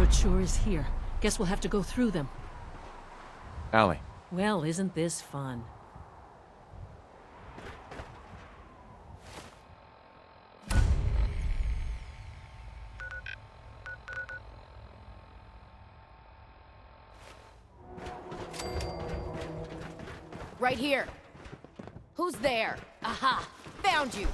it sure is here. Guess we'll have to go through them. Allie. Well, isn't this fun? Right here. Who's there? Aha! Found you!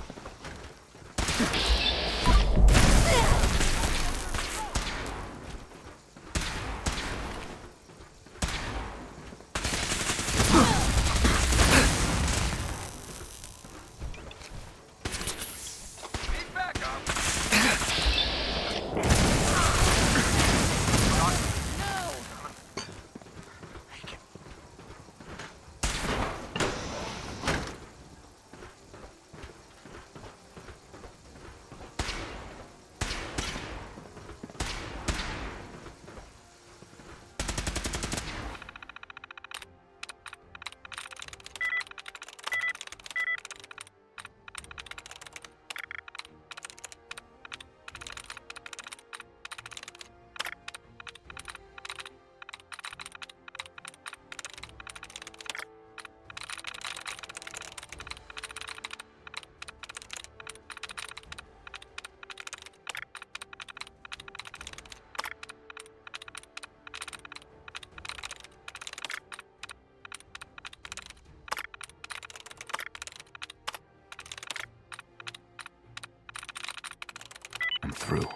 I'm through.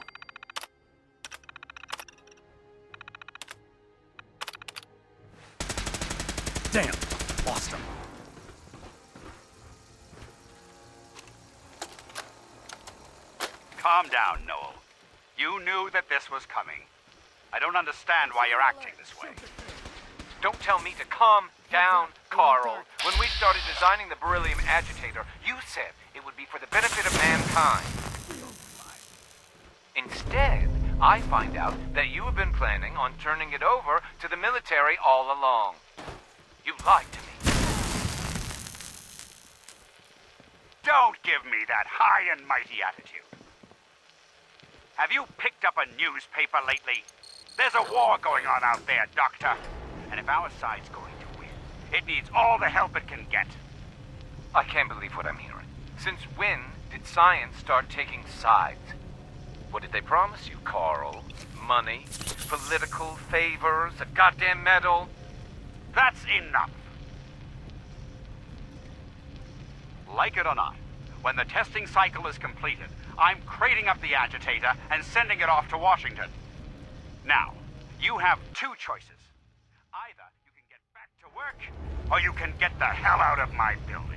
Damn! Lost him. Calm down, Noel. You knew that this was coming. I don't understand why you're acting this way. Don't tell me to calm down, Carl. When we started designing the beryllium agitator, you said it would be for the benefit of mankind. Instead, I find out that you have been planning on turning it over to the military all along. You lied to me. Don't give me that high and mighty attitude. Have you picked up a newspaper lately? There's a war going on out there, Doctor. And if our side's going to win, it needs all the help it can get. I can't believe what I'm hearing. Since when did science start taking sides? What did they promise you, Carl? Money? Political favors? A goddamn medal? That's enough. Like it or not, when the testing cycle is completed, I'm crating up the agitator and sending it off to Washington. Now, you have two choices. Either you can get back to work, or you can get the hell out of my building.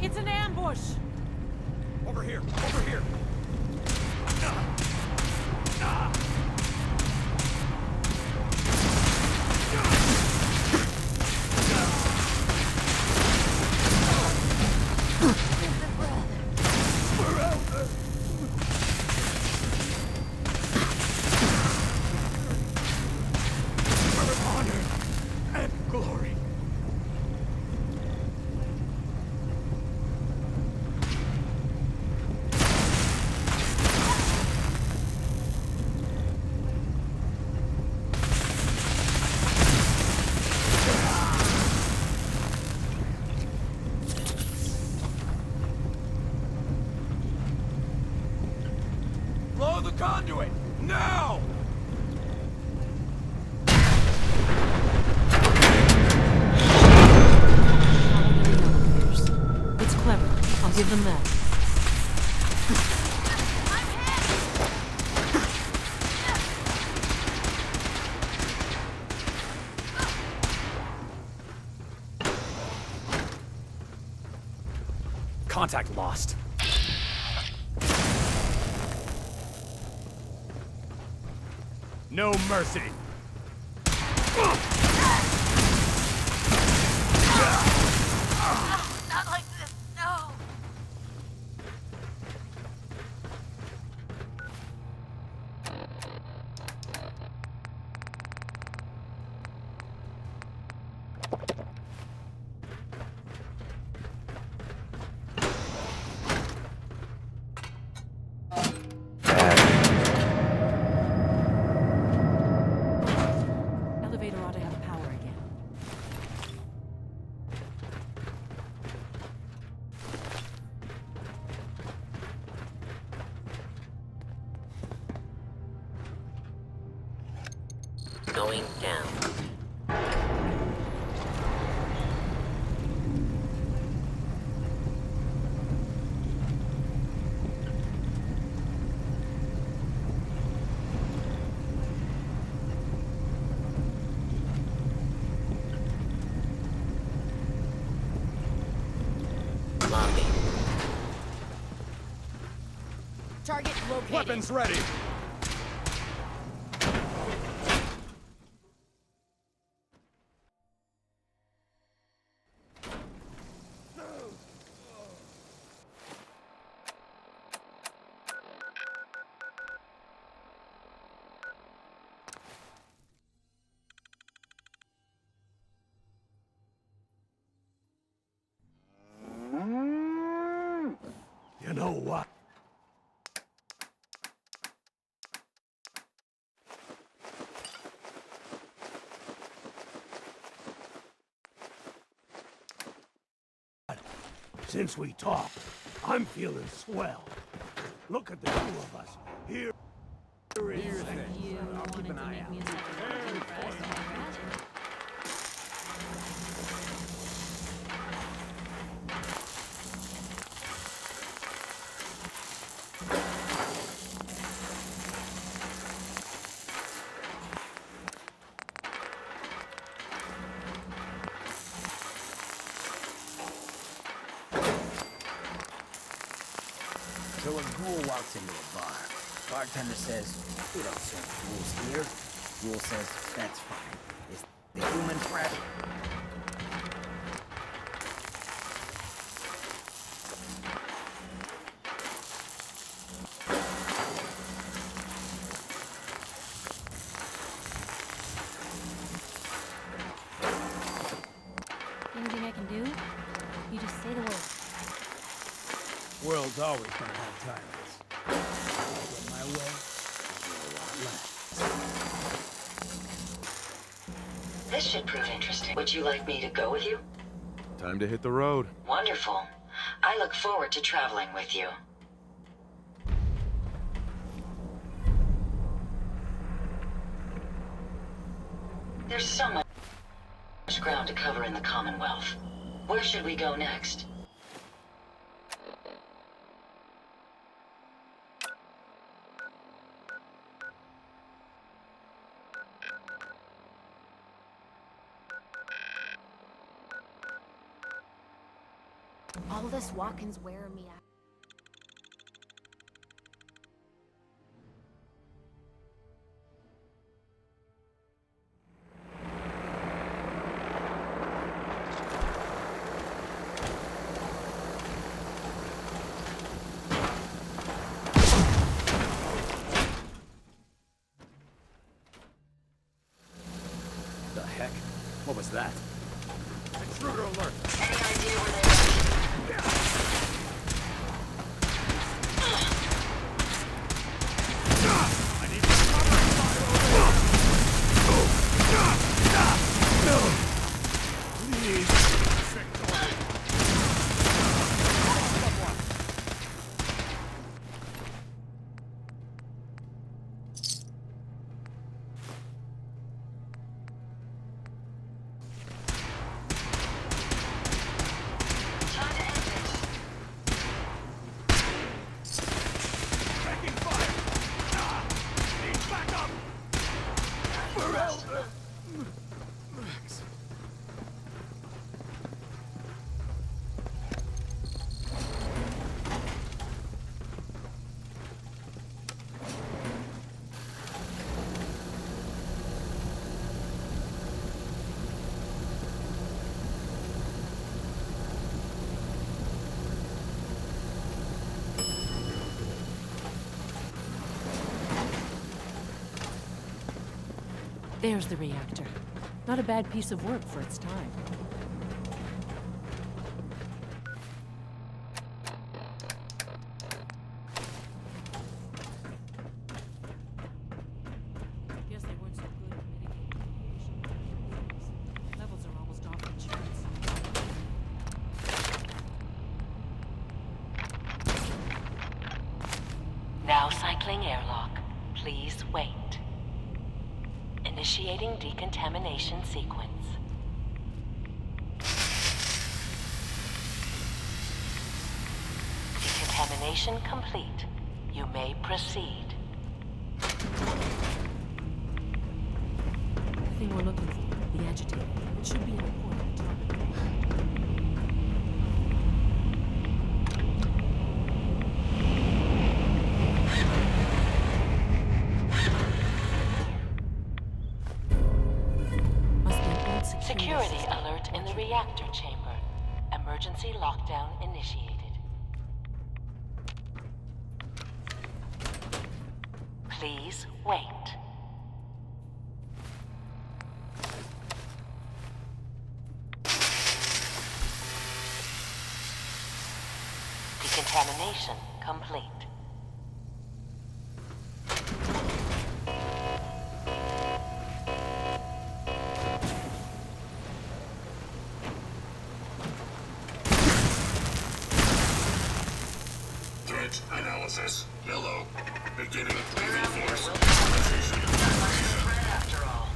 It's an ambush! Over here! Over here! Blow the conduit! Now! It's clever. I'll give them that. Contact lost. No mercy. Not like this, no! going down. Lobby. Target located. Weapons ready! You know what? Since we talked, I'm feeling swell. Look at the two of us. Here is things. You wanted to make me a second impressed, right? So a ghoul walks into a bar. Bartender says, "We don't serve ghouls here." Ghoul says, "That's fine. Is the human fresh?" Anything I can do? You just say the word. World's always gonna have tyrants. If I get my way, I'll get a lot less. This should prove interesting. Would you like me to go with you? Time to hit the road. Wonderful. I look forward to traveling with you. There's so much ground to cover in the Commonwealth. Where should we go next? All this walking's wearing me out. The heck? What was that? Intruder alert! Any idea where they are? I need covering fire over here! Please! Time to end this. Taking fire! Need backup! There's the reactor. Not a bad piece of work for its time. Guess they weren't so good at mitigating radiation. Levels are almost off the charts. Now cycling airlock. Please wait. Initiating decontamination sequence. Decontamination complete. You may proceed. The thing we're looking for, the agitator. It should be in the port of the target. Must be an old Security alert in the reactor chamber. Emergency lockdown initiated. Please wait. Decontamination complete. Threat analysis. Yellow. Beginning Around lethal here, force. we'll not much of a threat after all.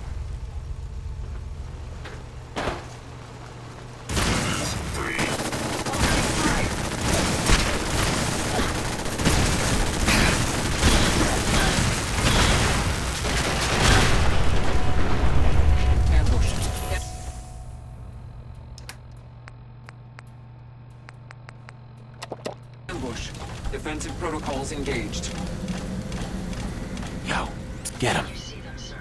Ambush. Defensive protocols engaged. Yo, get him. You see them, sir.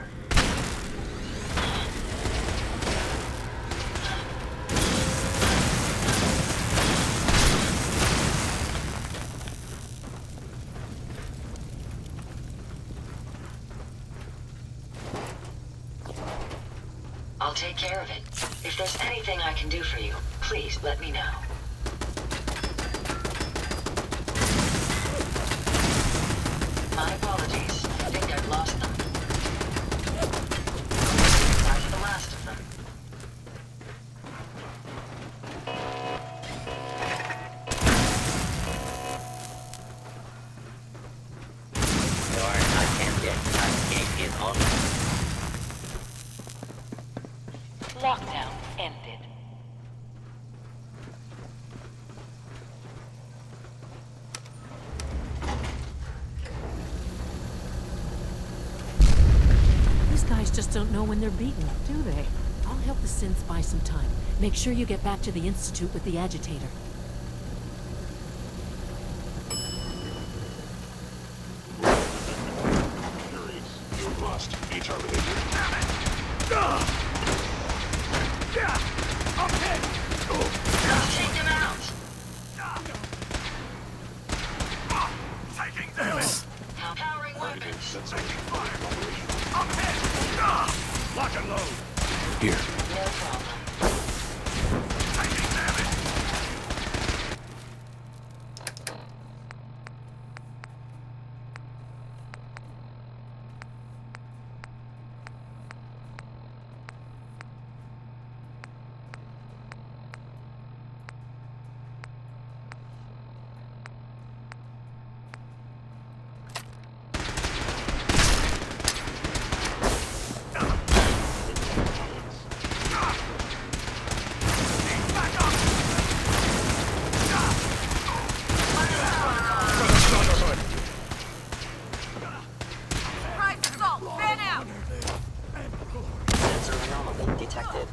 I'll take care of it. If there's anything I can do for you, please let me know. My apologies. I think I've lost them. That's the last of them. Lockdown ended. These guys just don't know when they're beaten, do they? I'll help the synths buy some time. Make sure you get back to the Institute with the agitator. You must be terminated. Let's take him out! Taking damage. Powering weapons. Lock and load. Here. No problem. Taking damage. detected.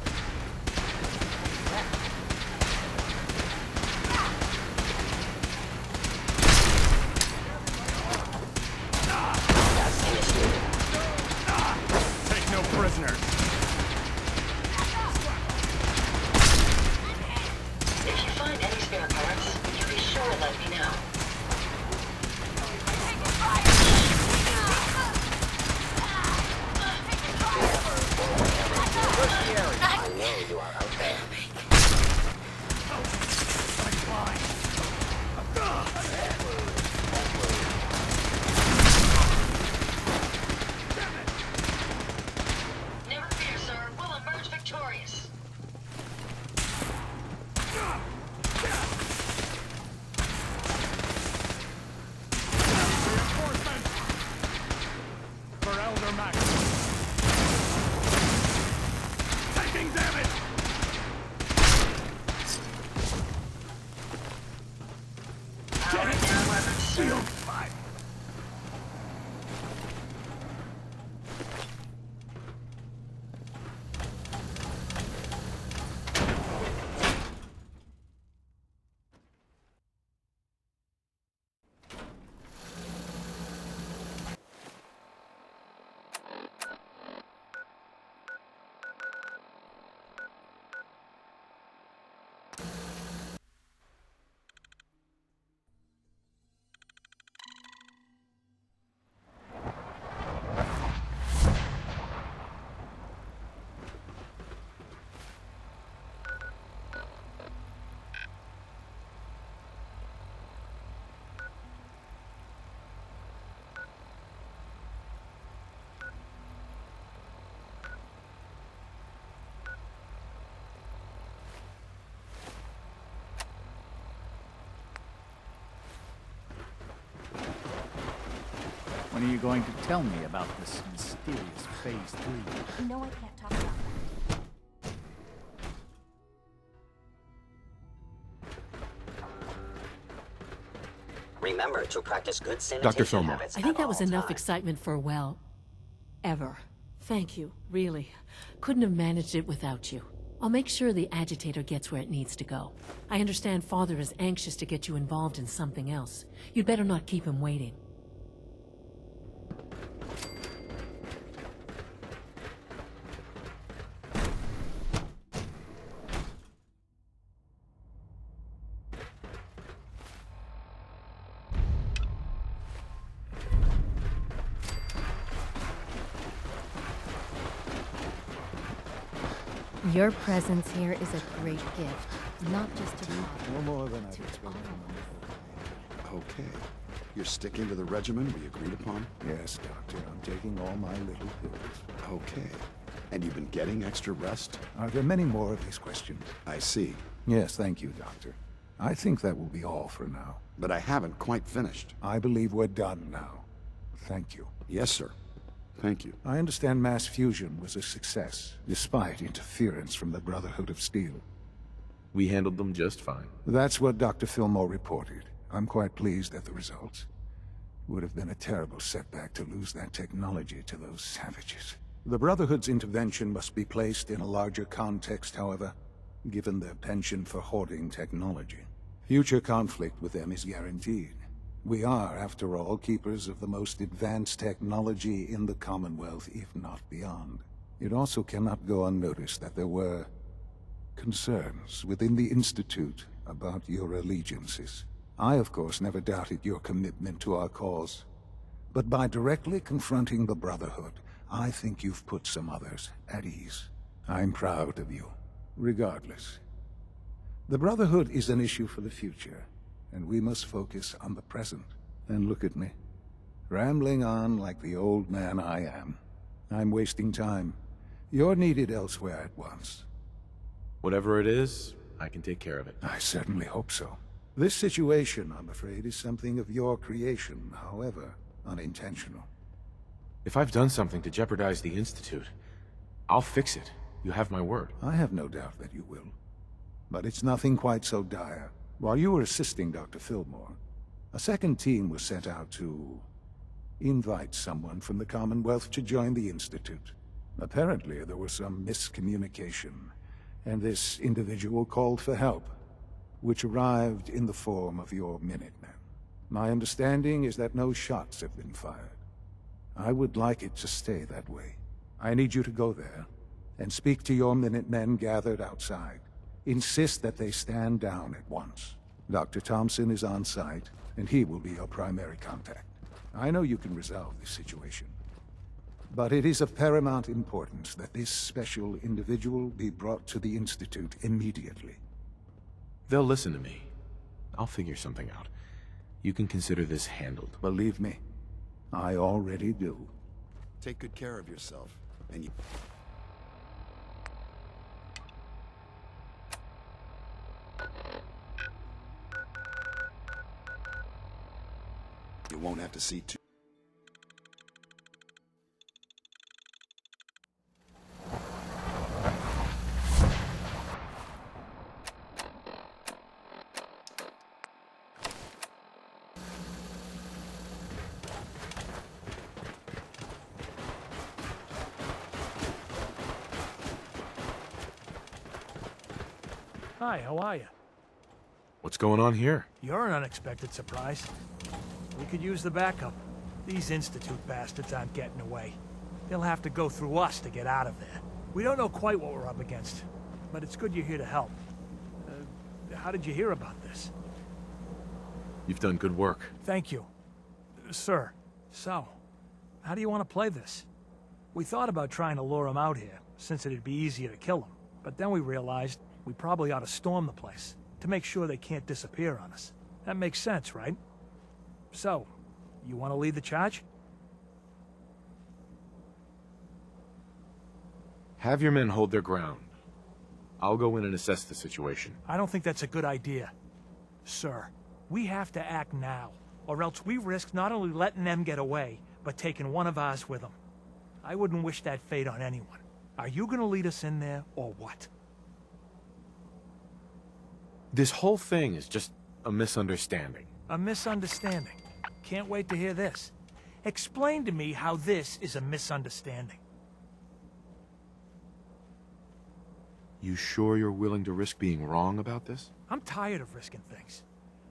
Take no prisoners. If you find any spare parts, you be sure to let me know. I know you are okay. Never fear, sir. We'll emerge victorious. For Elder Max. When are you going to tell me about this mysterious Phase 3? You know I can't talk about that. Remember to practice good sanitation Fillmore. habits I think at that was all enough times. excitement for, well, ever. Thank you, really. Couldn't have managed it without you. I'll make sure the agitator gets where it needs to go. I understand Father is anxious to get you involved in something else. You'd better not keep him waiting. Your presence here is a great gift, not just to Father, No more than I to expected. all of us. Okay. You're sticking to the regimen we agreed upon? Yes, Doctor, I'm taking all my little pills. Okay. And you've been getting extra rest? Are there many more of these questions? I see. Yes, thank you, Doctor. I think that will be all for now. But I haven't quite finished. I believe we're done now. Thank you. Yes, sir. Thank you. I understand mass fusion was a success, despite interference from the Brotherhood of Steel. We handled them just fine. That's what Dr. Fillmore reported. I'm quite pleased at the results. Would have been a terrible setback to lose that technology to those savages. The Brotherhood's intervention must be placed in a larger context, however, given their penchant for hoarding technology. Future conflict with them is guaranteed. We are, after all, keepers of the most advanced technology in the Commonwealth, if not beyond. It also cannot go unnoticed that there were concerns within the Institute about your allegiances. I, of course, never doubted your commitment to our cause. But by directly confronting the Brotherhood, I think you've put some others at ease. I'm proud of you, regardless. The Brotherhood is an issue for the future, and we must focus on the present. And look at me, rambling on like the old man I am. I'm wasting time. You're needed elsewhere at once. Whatever it is, I can take care of it. I certainly hope so. This situation, I'm afraid, is something of your creation, however unintentional. If I've done something to jeopardize the Institute, I'll fix it. You have my word. I have no doubt that you will. But it's nothing quite so dire. While you were assisting Dr. Fillmore, a second team was sent out to invite someone from the Commonwealth to join the Institute. Apparently, there was some miscommunication, and this individual called for help, which arrived in the form of your Minutemen. My understanding is that no shots have been fired. I would like it to stay that way. I need you to go there and speak to your Minutemen gathered outside. Insist that they stand down at once. Dr. Thompson is on site, and he will be your primary contact. I know you can resolve this situation, but it is of paramount importance that this special individual be brought to the Institute immediately. They'll listen to me. I'll figure something out. You can consider this handled. Believe me, I already do. Take good care of yourself, and you won't have to see too. Hi, how are you? What's going on here? You're an unexpected surprise. We could use the backup. These Institute bastards aren't getting away. They'll have to go through us to get out of there. We don't know quite what we're up against, but it's good you're here to help. How did you hear about this? You've done good work. Thank you. Sir, so, how do you want to play this? We thought about trying to lure them out here, since it'd be easier to kill them. But then we realized we probably ought to storm the place, to make sure they can't disappear on us. That makes sense, right? So, you want to lead the charge? Have your men hold their ground. I'll go in and assess the situation. I don't think that's a good idea. Sir, we have to act now, or else we risk not only letting them get away, but taking one of ours with them. I wouldn't wish that fate on anyone. Are you gonna lead us in there, or what? This whole thing is just a misunderstanding. A misunderstanding. Can't wait to hear this. Explain to me how this is a misunderstanding. You sure you're willing to risk being wrong about this? I'm tired of risking things.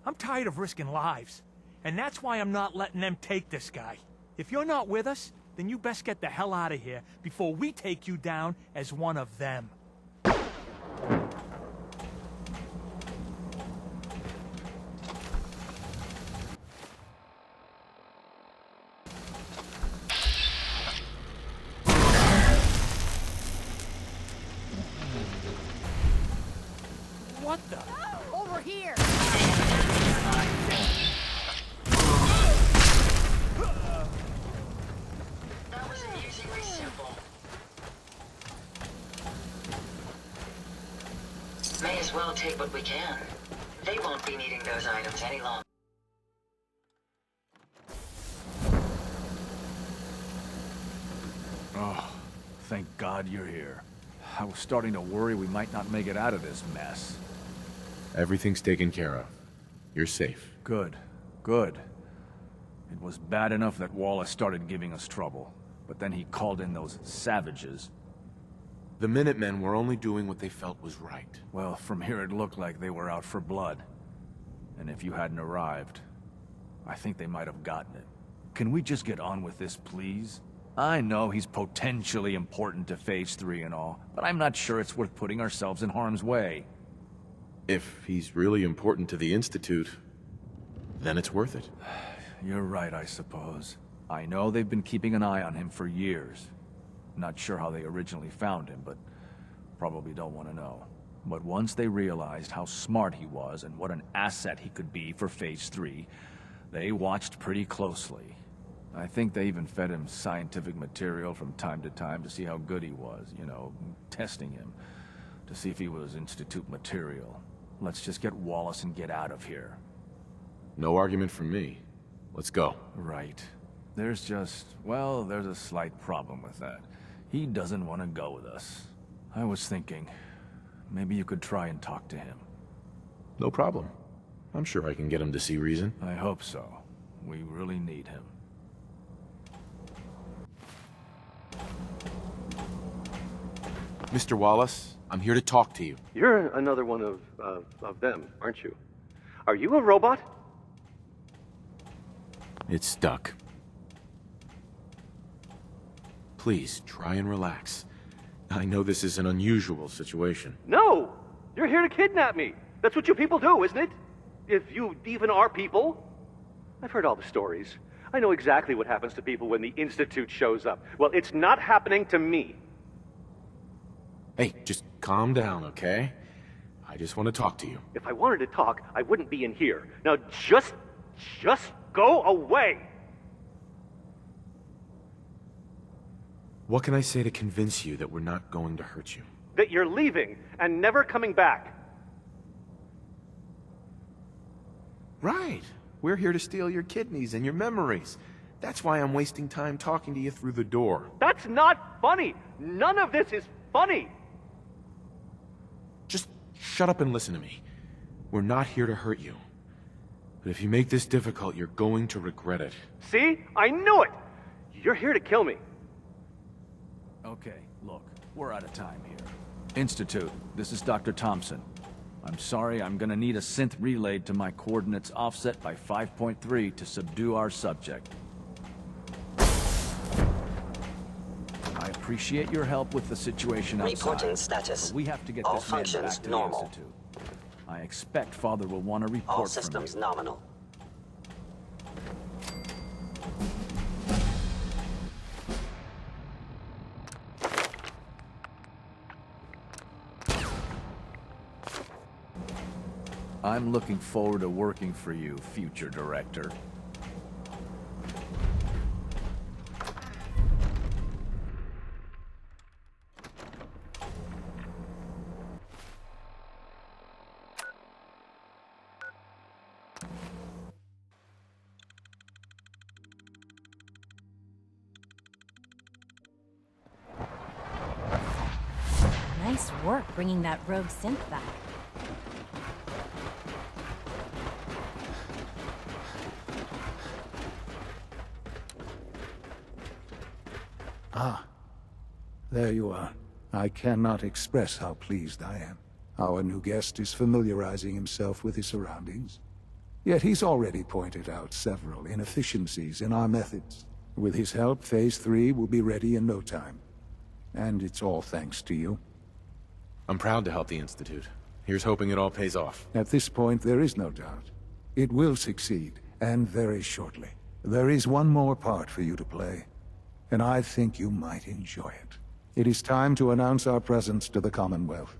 I'm tired of risking lives. And that's why I'm not letting them take this guy. If you're not with us, then you best get the hell out of here before we take you down as one of them. What the? Over here! That was amusingly simple. May as well take what we can. They won't be needing those items any longer. Oh, thank God you're here. I was starting to worry we might not make it out of this mess. Everything's taken care of. You're safe. Good. Good. It was bad enough that Wallace started giving us trouble, but then he called in those savages. The Minutemen were only doing what they felt was right. Well, from here it looked like they were out for blood. And if you hadn't arrived, I think they might have gotten it. Can we just get on with this, please? I know he's potentially important to Phase 3 and all, but I'm not sure it's worth putting ourselves in harm's way. If he's really important to the Institute, then it's worth it. You're right, I suppose. I know they've been keeping an eye on him for years. Not sure how they originally found him, but probably don't want to know. But once they realized how smart he was and what an asset he could be for Phase 3, they watched pretty closely. I think they even fed him scientific material from time to time to see how good he was, you know, testing him, to see if he was Institute material. Let's just get Wallace and get out of here. No argument from me. Let's go. Right. There's a slight problem with that. He doesn't want to go with us. I was thinking, maybe you could try and talk to him. No problem. I'm sure I can get him to see reason. I hope so. We really need him. Mr. Wallace, I'm here to talk to you. You're another one of them, aren't you? Are you a robot? It's stuck. Please, try and relax. I know this is an unusual situation. No! You're here to kidnap me! That's what you people do, isn't it? If you even are people. I've heard all the stories. I know exactly what happens to people when the Institute shows up. Well, it's not happening to me. Hey, just calm down, okay? I just want to talk to you. If I wanted to talk, I wouldn't be in here. Now just go away! What can I say to convince you that we're not going to hurt you? That you're leaving and never coming back. Right. We're here to steal your kidneys and your memories. That's why I'm wasting time talking to you through the door. That's not funny! None of this is funny! Just shut up and listen to me. We're not here to hurt you. But if you make this difficult, you're going to regret it. See? I knew it! You're here to kill me. Okay, look, we're out of time here. Institute, this is Dr. Thompson. I'm sorry, I'm gonna need a synth relayed to my coordinates offset by 5.3 to subdue our subject. I appreciate your help with the situation outside. Reporting status. But we have to get All this man functions back to normal. the Institute. I expect Father will want to report All from systems you. nominal. I'm looking forward to working for you, future director. Nice work bringing that rogue synth back. Ah, there you are. I cannot express how pleased I am. Our new guest is familiarizing himself with his surroundings. Yet he's already pointed out several inefficiencies in our methods. With his help, Phase 3 will be ready in no time. And it's all thanks to you. I'm proud to help the Institute. Here's hoping it all pays off. At this point, there is no doubt. It will succeed, and very shortly. There is one more part for you to play, and I think you might enjoy it. It is time to announce our presence to the Commonwealth,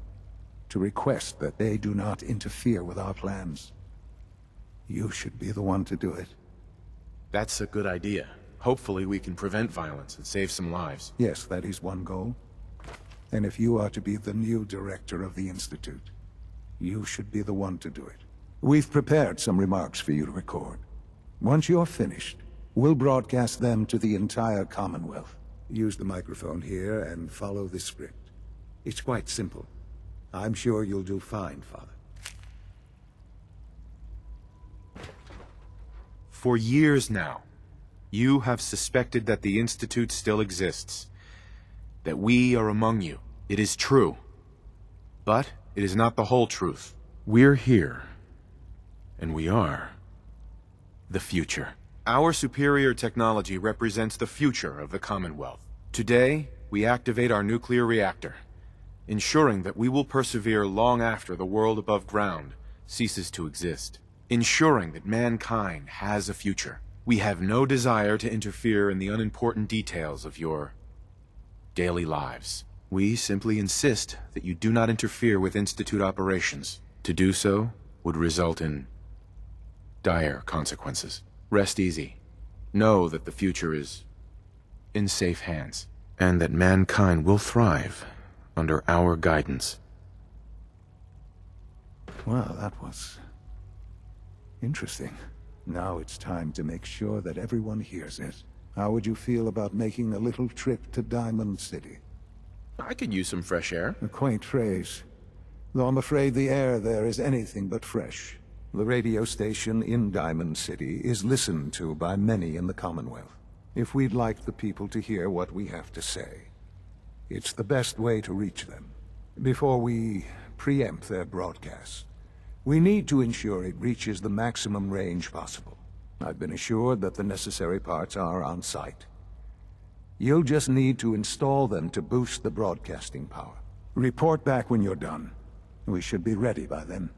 to request that they do not interfere with our plans. You should be the one to do it. That's a good idea. Hopefully we can prevent violence and save some lives. Yes, that is one goal. And if you are to be the new director of the Institute, you should be the one to do it. We've prepared some remarks for you to record. Once you're finished, we'll broadcast them to the entire Commonwealth. Use the microphone here and follow the script. It's quite simple. I'm sure you'll do fine, Father. For years now, you have suspected that the Institute still exists. That we are among you. It is true. But it is not the whole truth. We're here. And we are the future. Our superior technology represents the future of the Commonwealth. Today, we activate our nuclear reactor, ensuring that we will persevere long after the world above ground ceases to exist. Ensuring that mankind has a future. We have no desire to interfere in the unimportant details of your daily lives. We simply insist that you do not interfere with Institute operations. To do so would result in dire consequences. Rest easy. Know that the future is in safe hands, and that mankind will thrive under our guidance. Well, that was interesting. Now it's time to make sure that everyone hears it. How would you feel about making a little trip to Diamond City? I could use some fresh air. A quaint phrase, though I'm afraid the air there is anything but fresh. The radio station in Diamond City is listened to by many in the Commonwealth. If we'd like the people to hear what we have to say, it's the best way to reach them. Before we preempt their broadcast, we need to ensure it reaches the maximum range possible. I've been assured that the necessary parts are on site. You'll just need to install them to boost the broadcasting power. Report back when you're done. We should be ready by then.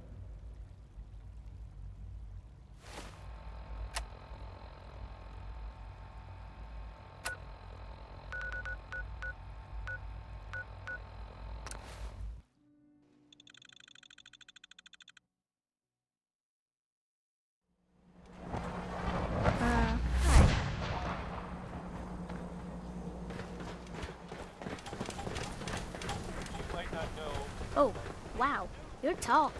Oh, wow. You're tall.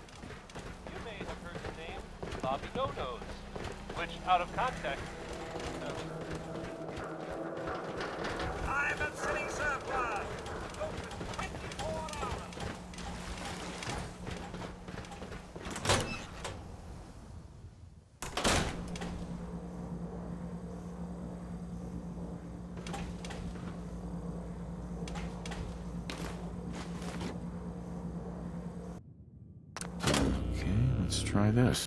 You may have heard the name Bobby No-Nose, which, out of context... I'm at city surplus! Open 24 hours! Let's try this.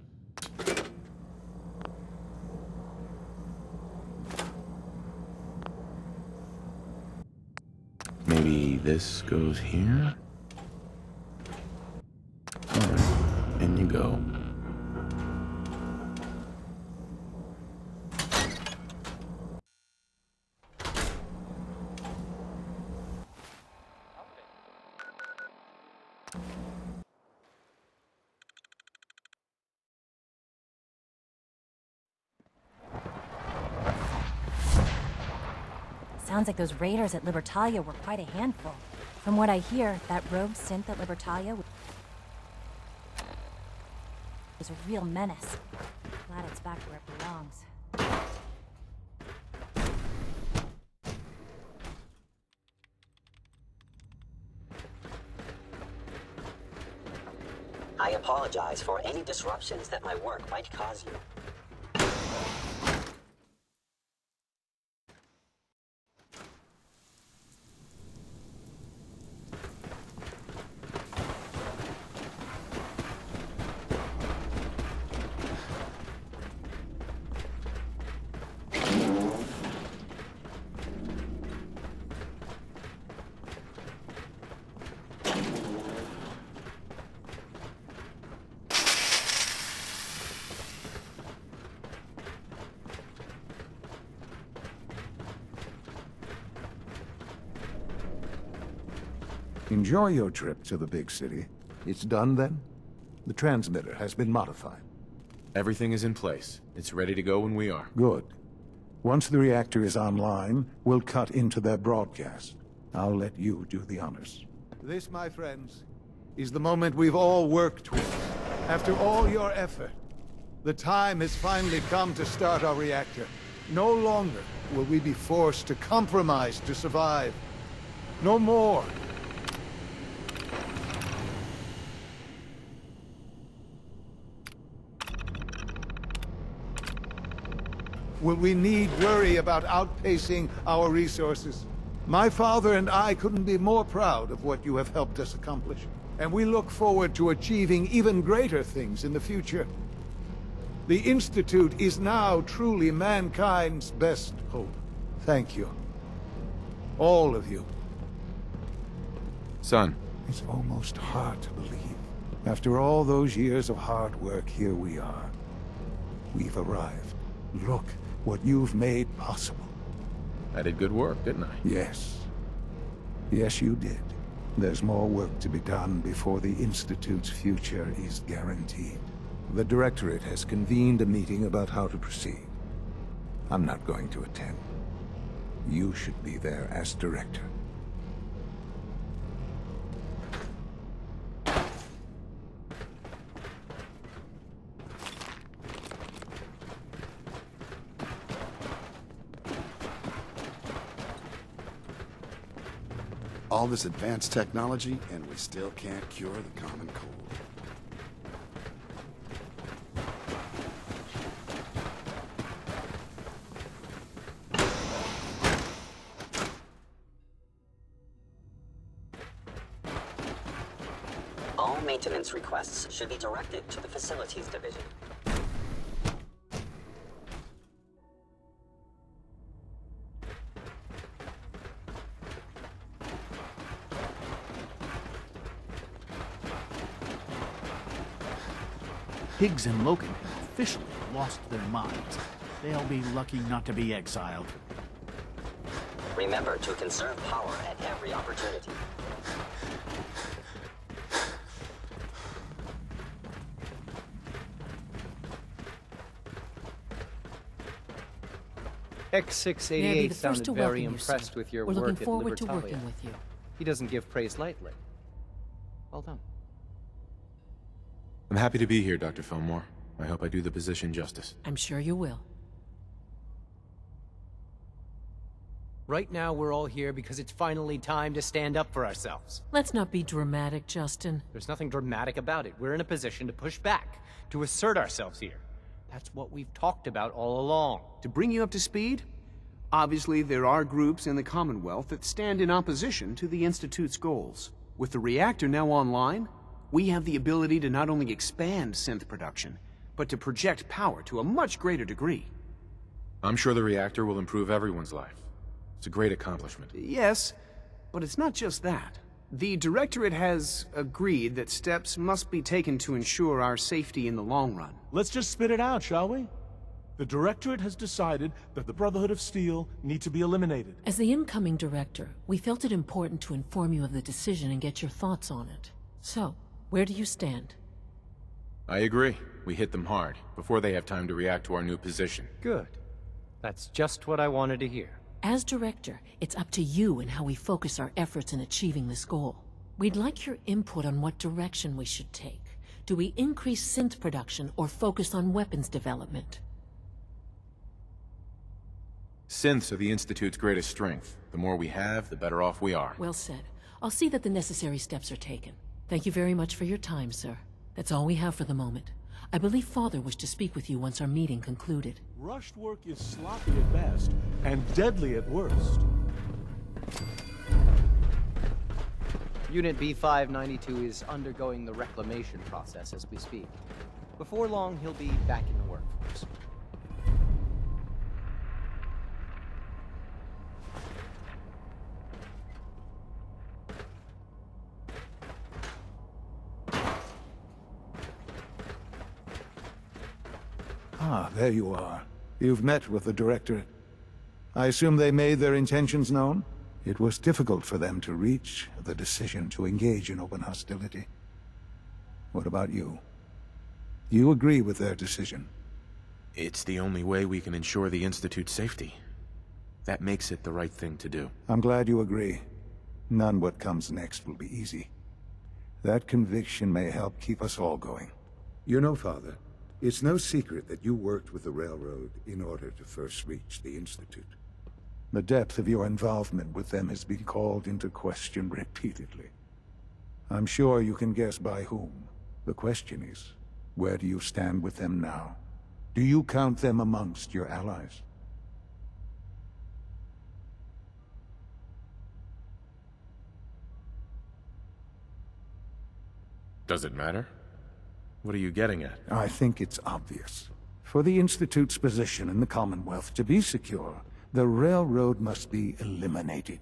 Maybe this goes here? Alright, in you go. Sounds like those raiders at Libertalia were quite a handful. From what I hear, that rogue synth at Libertalia was a real menace. Glad it's back where it belongs. I apologize for any disruptions that my work might cause you. Enjoy your trip to the big city. It's done then? The transmitter has been modified. Everything is in place. It's ready to go when we are. Good. Once the reactor is online, we'll cut into their broadcast. I'll let you do the honors. This, my friends, is the moment we've all worked towards. After all your effort, the time has finally come to start our reactor. No longer will we be forced to compromise to survive. No more. Will we need worry about outpacing our resources? My father and I couldn't be more proud of what you have helped us accomplish, and we look forward to achieving even greater things in the future. The Institute is now truly mankind's best hope. Thank you. All of you. Son. It's almost hard to believe. After all those years of hard work, here we are. We've arrived. Look what you've made possible. I did good work, didn't I? Yes. Yes, you did. There's more work to be done before the Institute's future is guaranteed. The Directorate has convened a meeting about how to proceed. I'm not going to attend. You should be there as Director. All this advanced technology, and we still can't cure the common cold. All maintenance requests should be directed to the Facilities Division. Higgs and Loken have officially lost their minds. They'll be lucky not to be exiled. Remember to conserve power at every opportunity. X688 sounded very impressed with your We're work looking forward at to Libertalia. working with you. He doesn't give praise lightly. Well done. I'm happy to be here, Dr. Fillmore. I hope I do the position justice. I'm sure you will. Right now, we're all here because it's finally time to stand up for ourselves. Let's not be dramatic, Justin. There's nothing dramatic about it. We're in a position to push back, to assert ourselves here. That's what we've talked about all along. To bring you up to speed, obviously there are groups in the Commonwealth that stand in opposition to the Institute's goals. With the reactor now online, we have the ability to not only expand synth production, but to project power to a much greater degree. I'm sure the reactor will improve everyone's life. It's a great accomplishment. Yes, but it's not just that. The Directorate has agreed that steps must be taken to ensure our safety in the long run. Let's just spit it out, shall we? The Directorate has decided that the Brotherhood of Steel need to be eliminated. As the incoming director, we felt it important to inform you of the decision and get your thoughts on it. So, where do you stand? I agree. We hit them hard, before they have time to react to our new position. Good. That's just what I wanted to hear. As director, it's up to you and how we focus our efforts in achieving this goal. We'd like your input on what direction we should take. Do we increase synth production or focus on weapons development? Synths are the Institute's greatest strength. The more we have, the better off we are. Well said. I'll see that the necessary steps are taken. Thank you very much for your time, sir. That's all we have for the moment. I believe Father wished to speak with you once our meeting concluded. Rushed work is sloppy at best, and deadly at worst. Unit B592 is undergoing the reclamation process as we speak. Before long, he'll be back in the workforce. Ah, there you are. You've met with the Directorate. I assume they made their intentions known? It was difficult for them to reach the decision to engage in open hostility. What about you? You agree with their decision? It's the only way we can ensure the Institute's safety. That makes it the right thing to do. I'm glad you agree. None what comes next will be easy. That conviction may help keep us all going. You know, Father, it's no secret that you worked with the Railroad in order to first reach the Institute. The depth of your involvement with them has been called into question repeatedly. I'm sure you can guess by whom. The question is, where do you stand with them now? Do you count them amongst your allies? Does it matter? What are you getting at? I think it's obvious. For the Institute's position in the Commonwealth to be secure, the Railroad must be eliminated.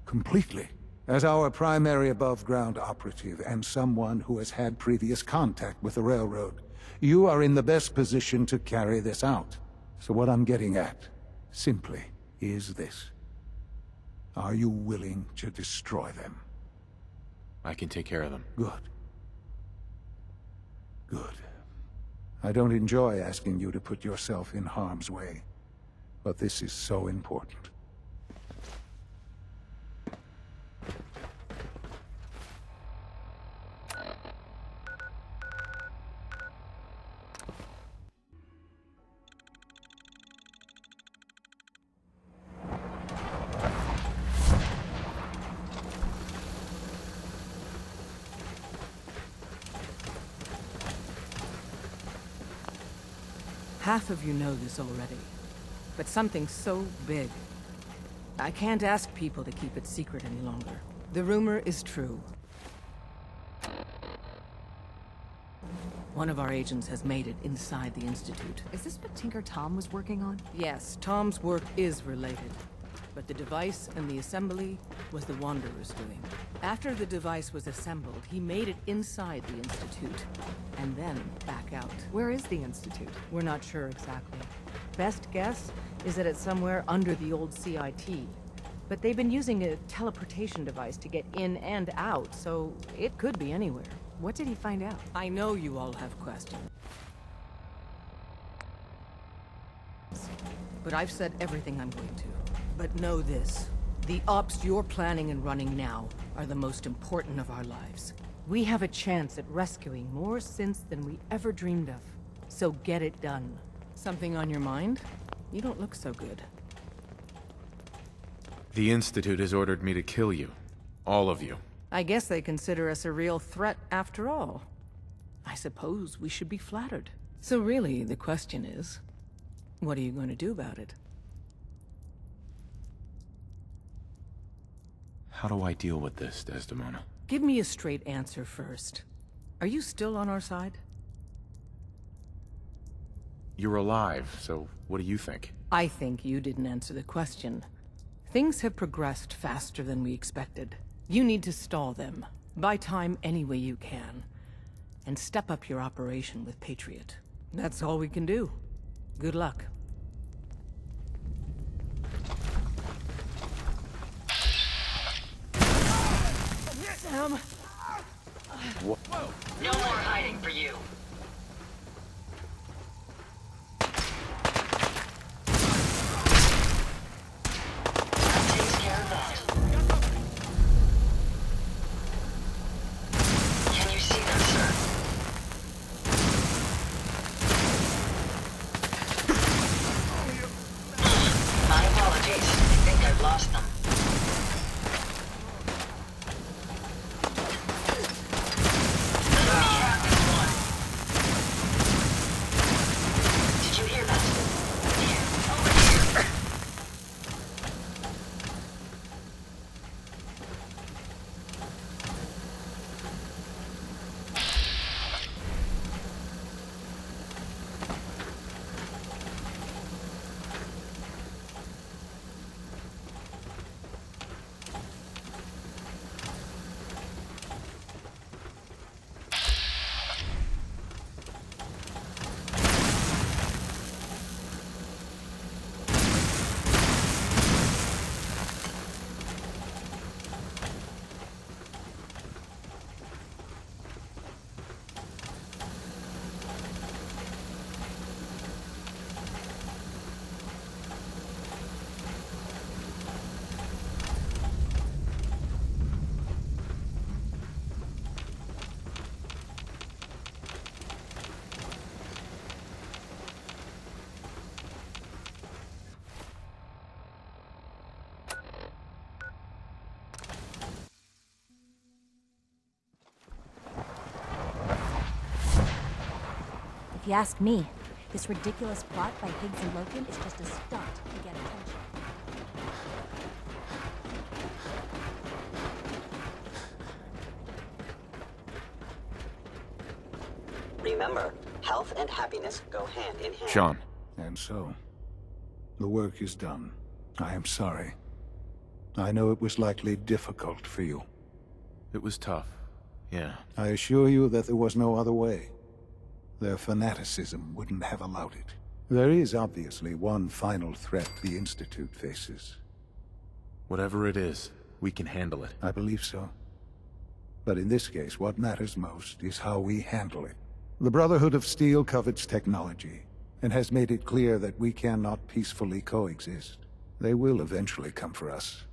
Completely. As our primary above-ground operative and someone who has had previous contact with the Railroad, you are in the best position to carry this out. So what I'm getting at, simply, is this. Are you willing to destroy them? I can take care of them. Good. Good. I don't enjoy asking you to put yourself in harm's way, but this is so important. Half of you know this already, but something so big. I can't ask people to keep it secret any longer. The rumor is true. One of our agents has made it inside the Institute. Is this what Tinker Tom was working on? Yes, Tom's work is related. But the device and the assembly was the Wanderer's doing. After the device was assembled, he made it inside the Institute, and then back out. Where is the Institute? We're not sure exactly. Best guess is that it's somewhere under the old CIT. But they've been using a teleportation device to get in and out, so it could be anywhere. What did he find out? I know you all have questions. But I've said everything I'm going to. But know this. The ops you're planning and running now are the most important of our lives. We have a chance at rescuing more synths than we ever dreamed of. So get it done. Something on your mind? You don't look so good. The Institute has ordered me to kill you. All of you. I guess they consider us a real threat after all. I suppose we should be flattered. So really, the question is, what are you going to do about it? How do I deal with this, Desdemona? Give me a straight answer first. Are you still on our side? You're alive, so what do you think? I think you didn't answer the question. Things have progressed faster than we expected. You need to stall them. Buy time any way you can. And step up your operation with Patriot. That's all we can do. Good luck. Sam! What? No more hiding for you. That takes care of that. Can you see them, sir? My apologies. I think I've lost them. Let me have this one. If you ask me, this ridiculous plot by Higgs and Loken is just a stunt to get attention. Remember, health and happiness go hand in hand. Sean. And so, the work is done. I am sorry. I know it was likely difficult for you. It was tough, yeah. I assure you that there was no other way. Their fanaticism wouldn't have allowed it. There is obviously one final threat the Institute faces. Whatever it is, we can handle it. I believe so. But in this case, what matters most is how we handle it. The Brotherhood of Steel covets technology, and has made it clear that we cannot peacefully coexist. They will eventually come for us,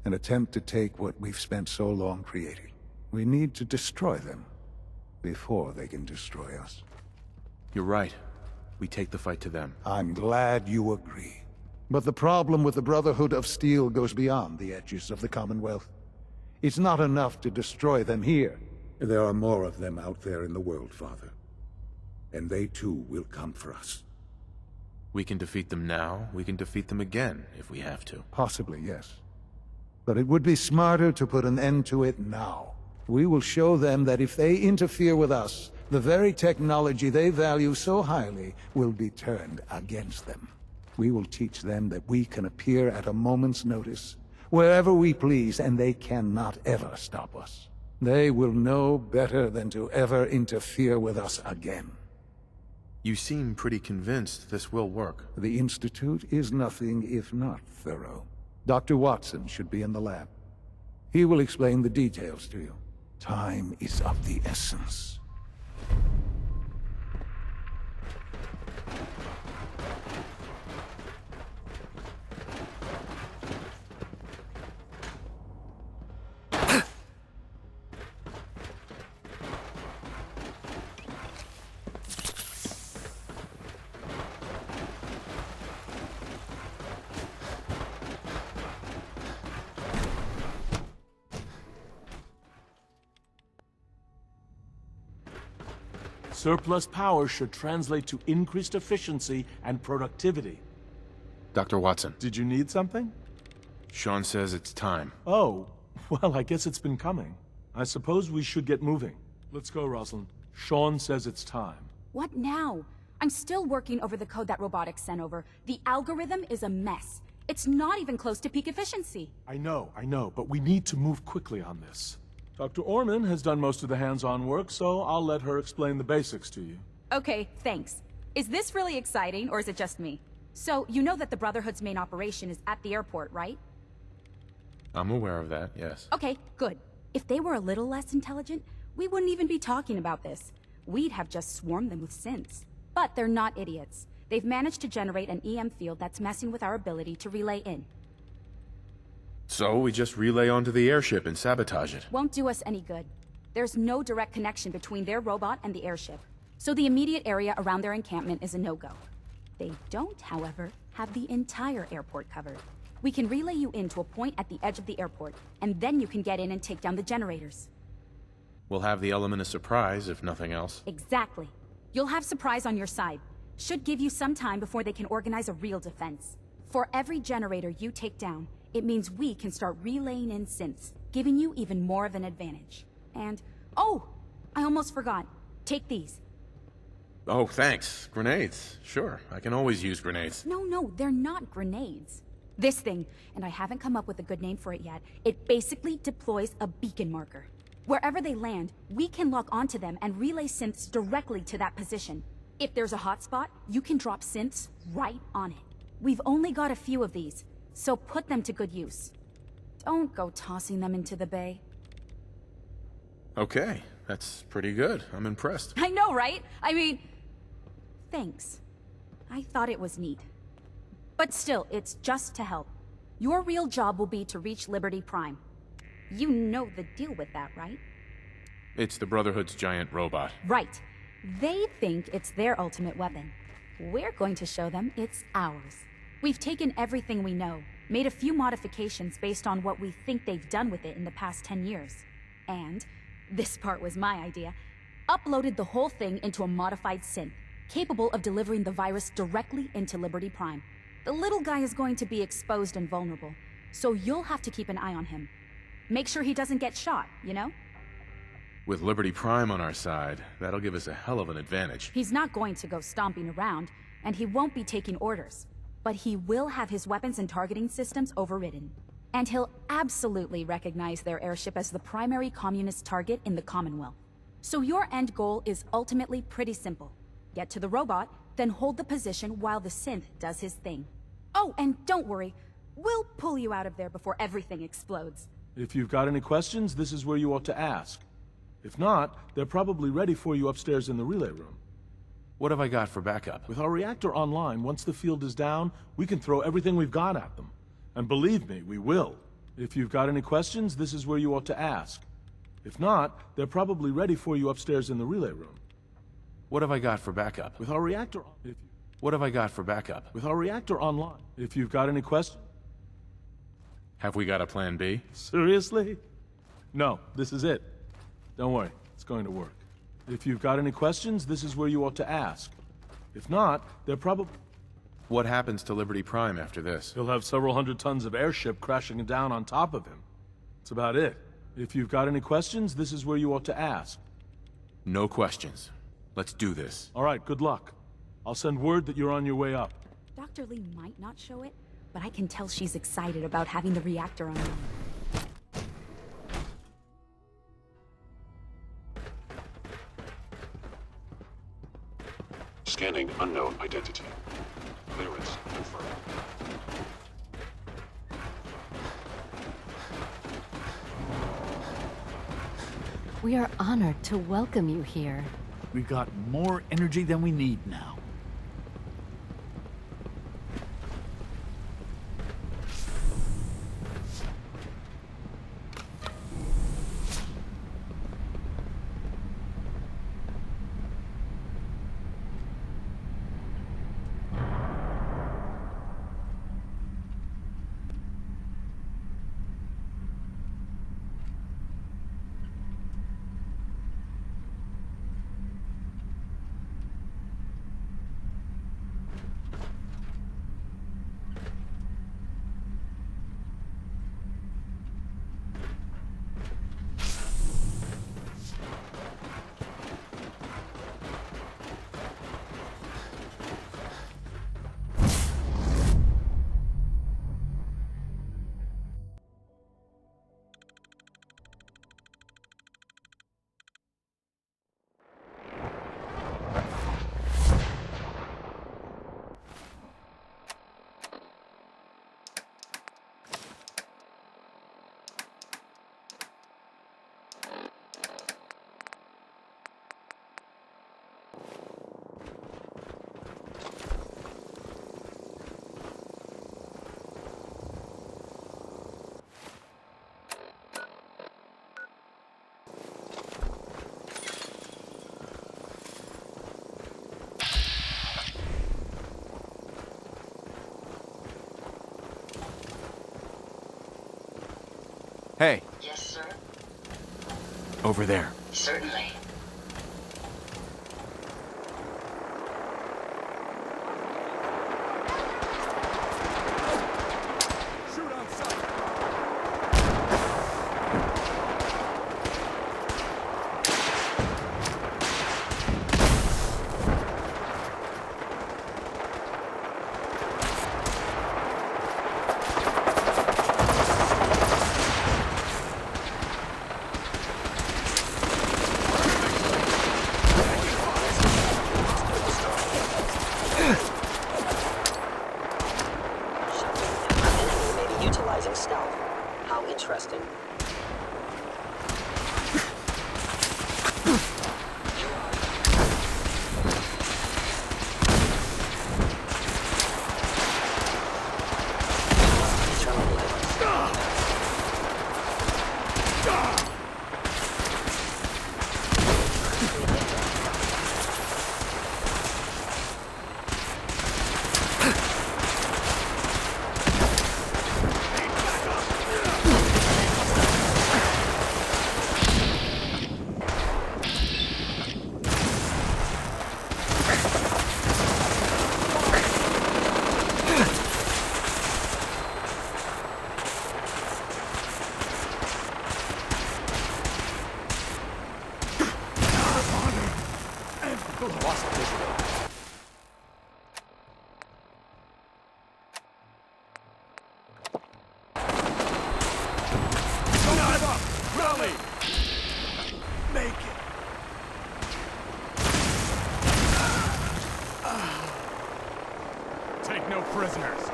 and attempt to take what we've spent so long creating. We need to destroy them, before they can destroy us. You're right. We take the fight to them. I'm glad you agree. But the problem with the Brotherhood of Steel goes beyond the edges of the Commonwealth. It's not enough to destroy them here. There are more of them out there in the world, Father. And they too will come for us. We can defeat them now, we can defeat them again, if we have to. Possibly, yes. But it would be smarter to put an end to it now. We will show them that if they interfere with us, the very technology they value so highly will be turned against them. We will teach them that we can appear at a moment's notice, wherever we please, and they cannot ever stop us. They will know better than to ever interfere with us again. You seem pretty convinced this will work. The Institute is nothing if not thorough. Dr. Watson should be in the lab. He will explain the details to you. Time is of the essence. Surplus power should translate to increased efficiency and productivity. Dr. Watson. Did you need something? Sean says it's time. Oh, well, I guess it's been coming. I suppose we should get moving. Let's go, Rosalind. Sean says it's time. What now? I'm still working over the code that robotics sent over. The algorithm is a mess. It's not even close to peak efficiency. I know, but we need to move quickly on this. Dr. Orman has done most of the hands-on work, so I'll let her explain the basics to you. Okay, thanks. Is this really exciting, or is it just me? So, you know that the Brotherhood's main operation is at the airport, right? I'm aware of that, yes. Okay, good. If they were a little less intelligent, we wouldn't even be talking about this. We'd have just swarmed them with synths. But they're not idiots. They've managed to generate an EM field that's messing with our ability to relay in. So we just relay onto the airship and sabotage it. Won't do us any good. There's no direct connection between their robot and the airship, so the immediate area around their encampment is a no-go. They don't, however, have the entire airport covered. We can relay you in to a point at the edge of the airport, and then you can get in and take down the generators. We'll have the element of surprise, if nothing else. Exactly. You'll have surprise on your side. Should give you some time before they can organize a real defense. For every generator you take down, it means we can start relaying in synths, giving you even more of an advantage. And, oh, I almost forgot. Take these. Oh, thanks. Grenades. Sure, I can always use grenades. No, they're not grenades. This thing, and I haven't come up with a good name for it yet, it basically deploys a beacon marker. Wherever they land, we can lock onto them and relay synths directly to that position. If there's a hotspot, you can drop synths right on it. We've only got a few of these, so put them to good use. Don't go tossing them into the bay. Okay, that's pretty good. I'm impressed. I know, right? I mean, thanks. I thought it was neat. But still, it's just to help. Your real job will be to reach Liberty Prime. You know the deal with that, right? It's the Brotherhood's giant robot. Right. They think it's their ultimate weapon. We're going to show them it's ours. We've taken everything we know, made a few modifications based on what we think they've done with it in the past 10 years. And, this part was my idea, uploaded the whole thing into a modified synth, capable of delivering the virus directly into Liberty Prime. The little guy is going to be exposed and vulnerable, so you'll have to keep an eye on him. Make sure he doesn't get shot, you know? With Liberty Prime on our side, that'll give us a hell of an advantage. He's not going to go stomping around, and he won't be taking orders. But he will have his weapons and targeting systems overridden. And he'll absolutely recognize their airship as the primary communist target in the Commonwealth. So your end goal is ultimately pretty simple. Get to the robot, then hold the position while the synth does his thing. Oh, and don't worry, we'll pull you out of there before everything explodes. If you've got any questions, this is where you ought to ask. If not, they're probably ready for you upstairs in the relay room. What have I got for backup? With our reactor online, once the field is down, we can throw everything we've got at them. And believe me, we will. If you've got any questions, this is where you ought to ask. If not, they're probably ready for you upstairs in the relay room. What have I got for backup? With our reactor... What have I got for backup? With our reactor online. If you've got any questions... Have we got a plan B? Seriously? No, this is it. Don't worry, it's going to work. If you've got any questions, this is where you ought to ask. If not, they're probably... What happens to Liberty Prime after this? He'll have several hundred tons of airship crashing down on top of him. That's about it. If you've got any questions, this is where you ought to ask. No questions. Let's do this. All right, good luck. I'll send word that you're on your way up. Dr. Lee might not show it, but I can tell she's excited about having the reactor online. Scanning unknown identity. Clearance confirmed. We are honored to welcome you here. We've got more energy than we need now. Hey. Yes, sir? Over there. Certainly. Lost visual. Rally! Make it! Take no prisoners.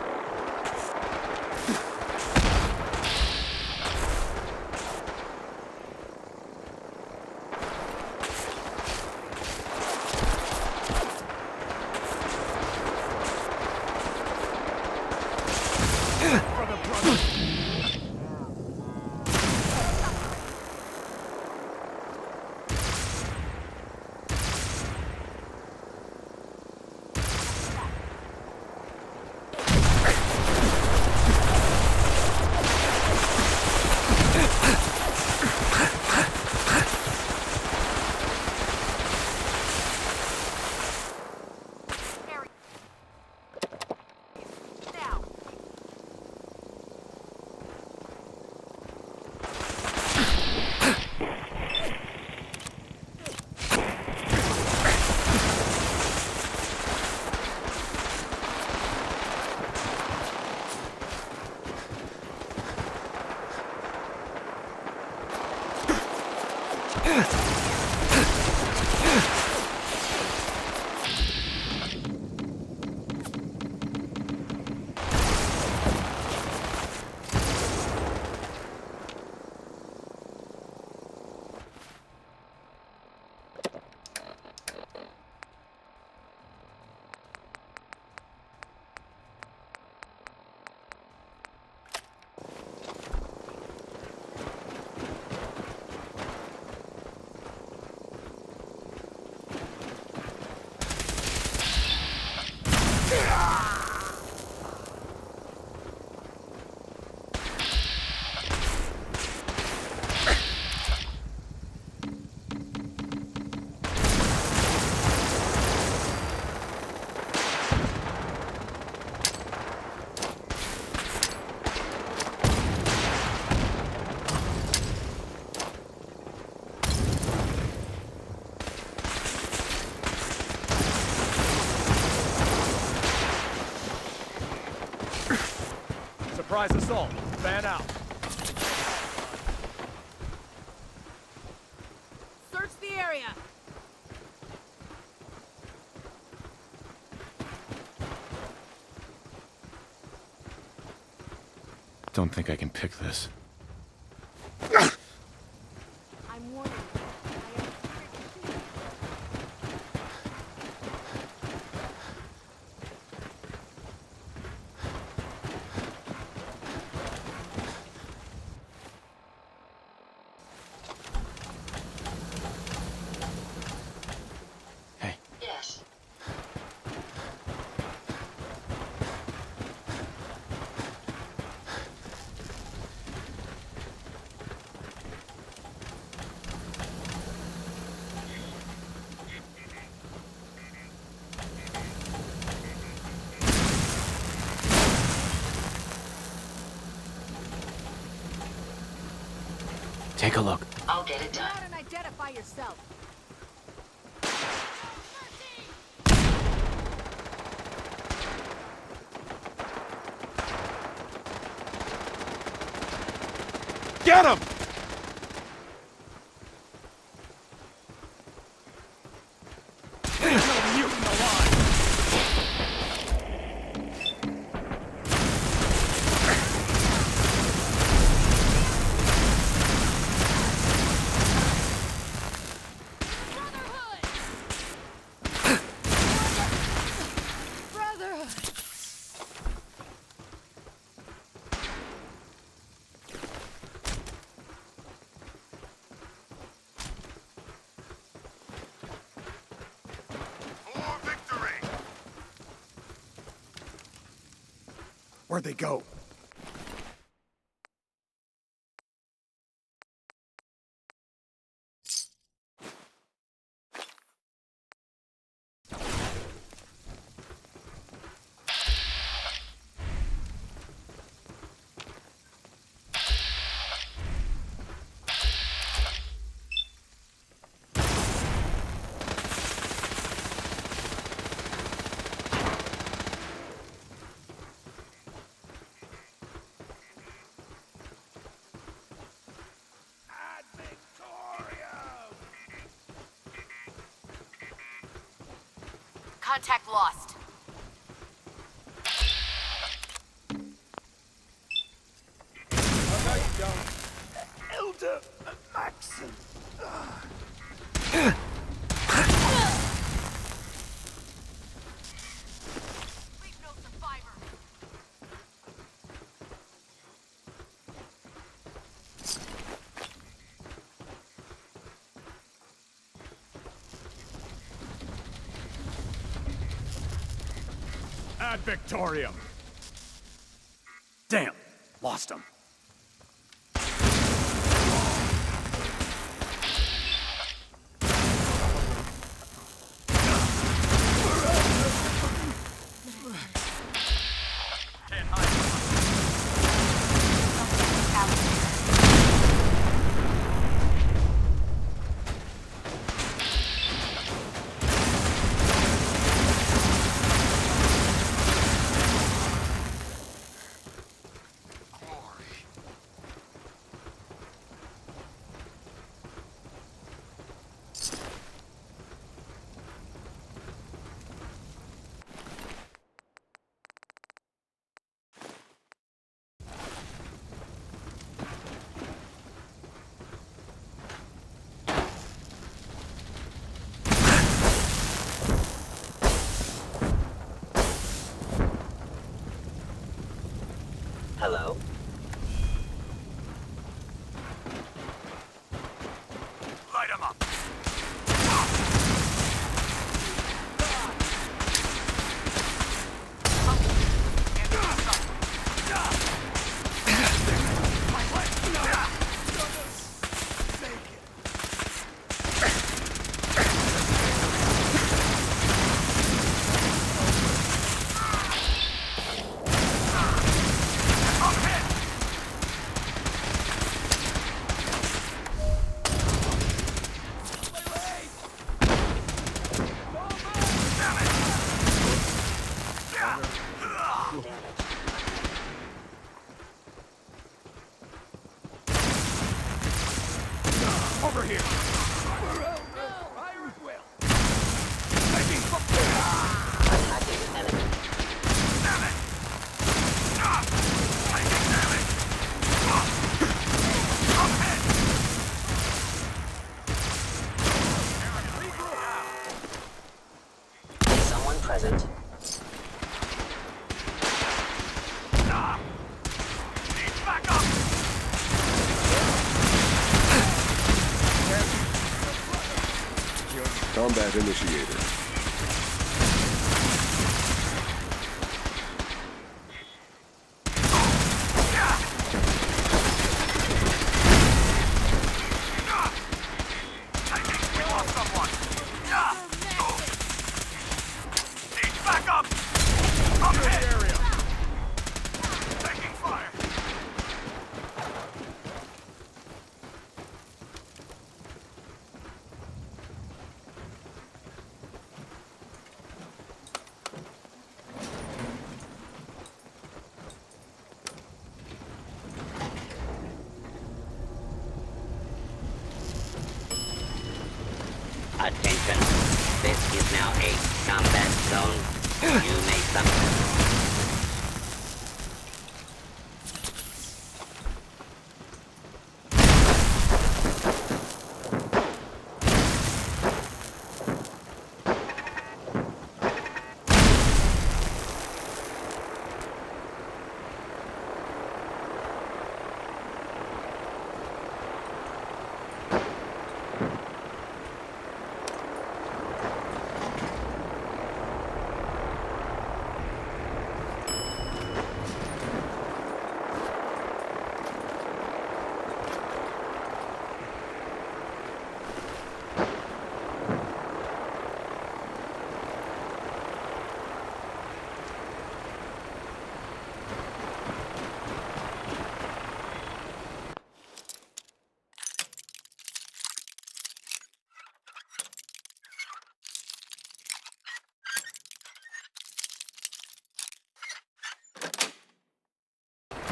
Surprise assault. Fan out. Search the area. Don't think I can pick this. I'm warning you. Yes. Take a look. I'll get it done. Go out and identify yourself. Get him! There's no mutant alive! Where'd they go? Contact lost. No, you don't. Elder Maxon. Ad Victorium. Damn, lost him. Hello? Light him up. Over here. Attacking enemy. Damn it! Taking damage! Up hit! Someone present. Needs backup! Combat initiated. We lost someone! Needs backup! Up hit! Area. Taking fire! Attention. This is now a combat zone. You may suffer.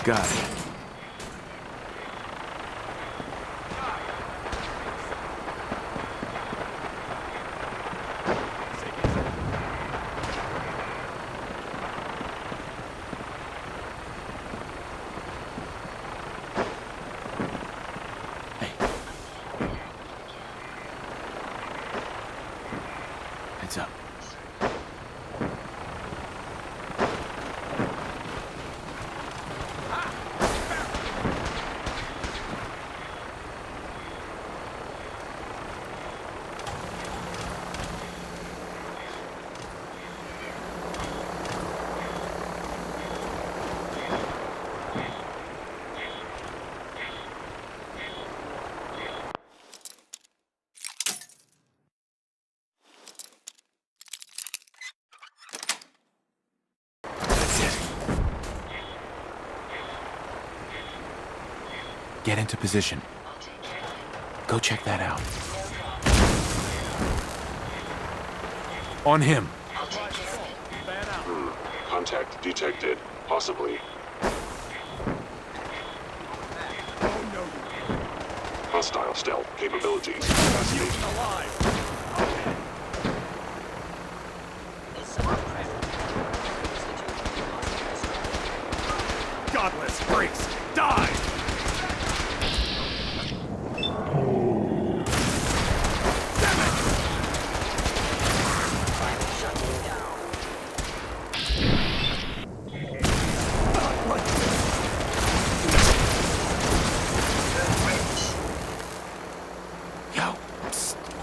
Got it. Heads up. Get into position. Go check that out. On him. Contact detected. Possibly. Hostile stealth capabilities. Godless freaks, die!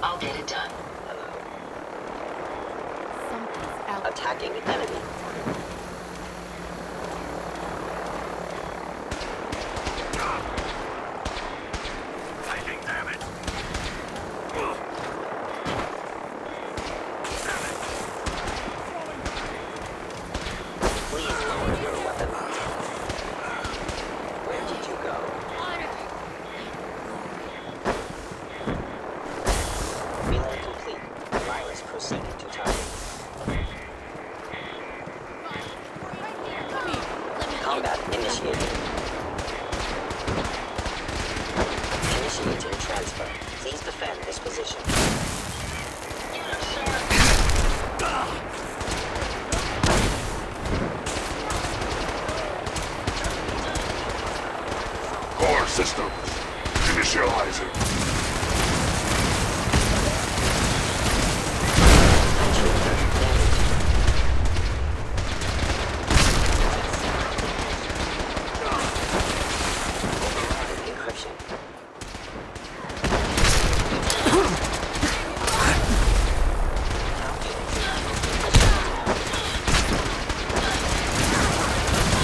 I'll get it done. Attacking enemy. Taking damage. Please lower your weapon. Where did you go? Relay complete. Virus proceeding to target. Combat initiated. Initiating transfer. Please defend this position. Core systems. Initializing.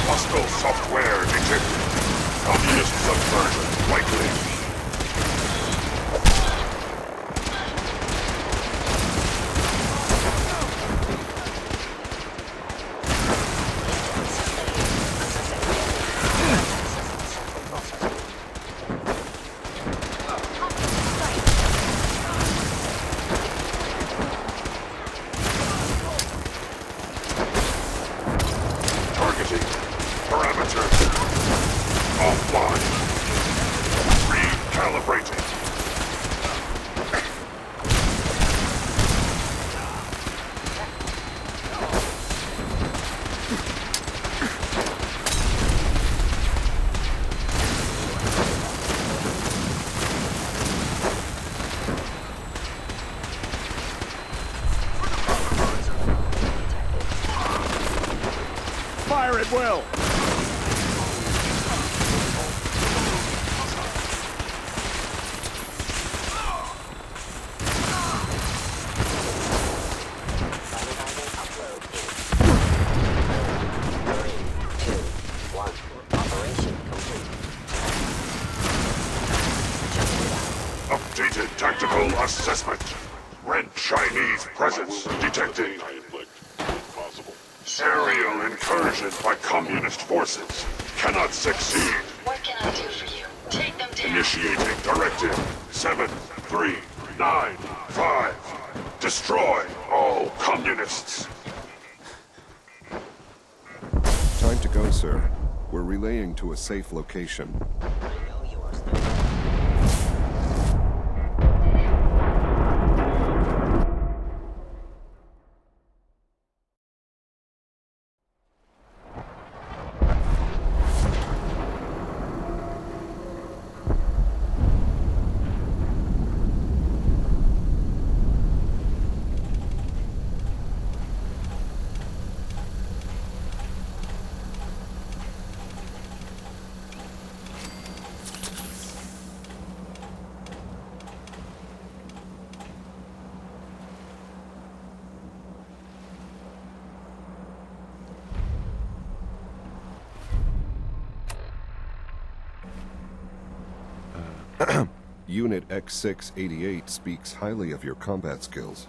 Hostile software detected. Communist subversion likely. Targeting. Parameters. Offline. Recalibrating. Fire at will! Updated tactical assessment. Red Chinese presence detected. Aerial incursion by communist forces. Cannot succeed. What can I do for you? Take them down. Initiating directive 7395. Destroy all communists. Time to go, sir. We're relaying to a safe location. Unit X688 speaks highly of your combat skills.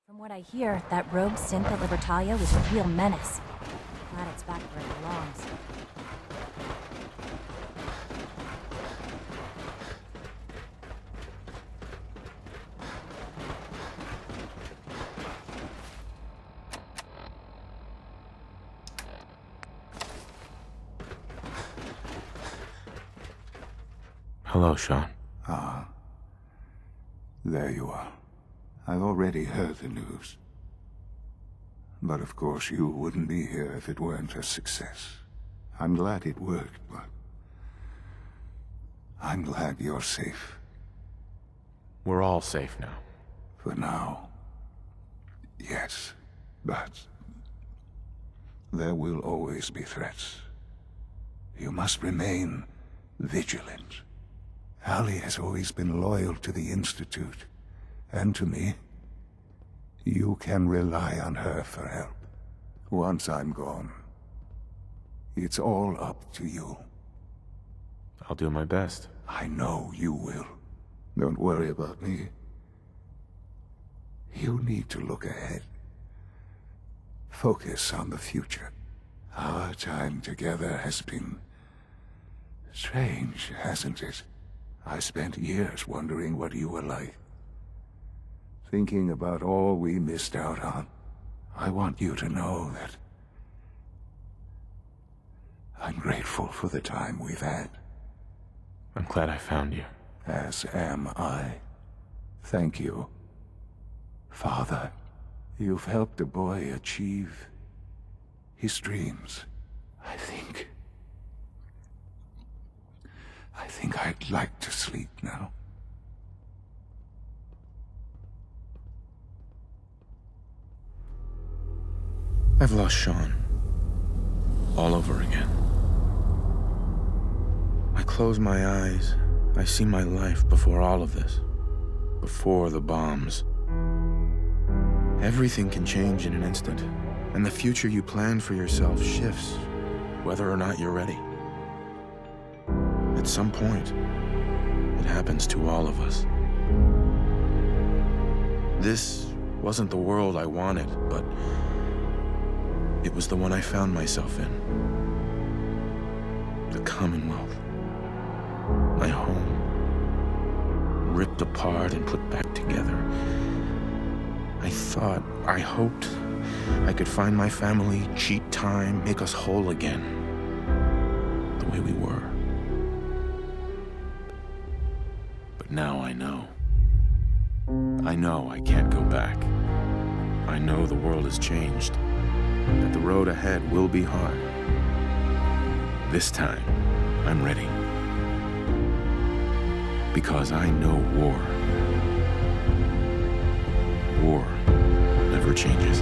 From what I hear, that rogue synth at Libertalia was a real menace. Glad it's back where it belongs. Hello, Sean. Ah. There you are. I've already heard the news. But of course you wouldn't be here if it weren't a success. I'm glad it worked, but I'm glad you're safe. We're all safe now. For now. Yes, but there will always be threats. You must remain vigilant. Allie has always been loyal to the Institute, and to me. You can rely on her for help. Once I'm gone, it's all up to you. I'll do my best. I know you will. Don't worry about me. You need to look ahead. Focus on the future. Our time together has been strange, hasn't it? I spent years wondering what you were like. Thinking about all we missed out on. I want you to know that I'm grateful for the time we've had. I'm glad I found you. As am I. Thank you. Father, you've helped a boy achieve his dreams. I think I'd like to sleep now. I've lost Sean. All over again. I close my eyes. I see my life before all of this. Before the bombs. Everything can change in an instant. And the future you plan for yourself shifts, whether or not you're ready. At some point, it happens to all of us. This wasn't the world I wanted, but it was the one I found myself in. The Commonwealth. My home. Ripped apart and put back together. I hoped I could find my family, cheat time, make us whole again. The way we were. But now I know. I know I can't go back. I know the world has changed. That the road ahead will be hard. This time, I'm ready. Because I know war. War never changes.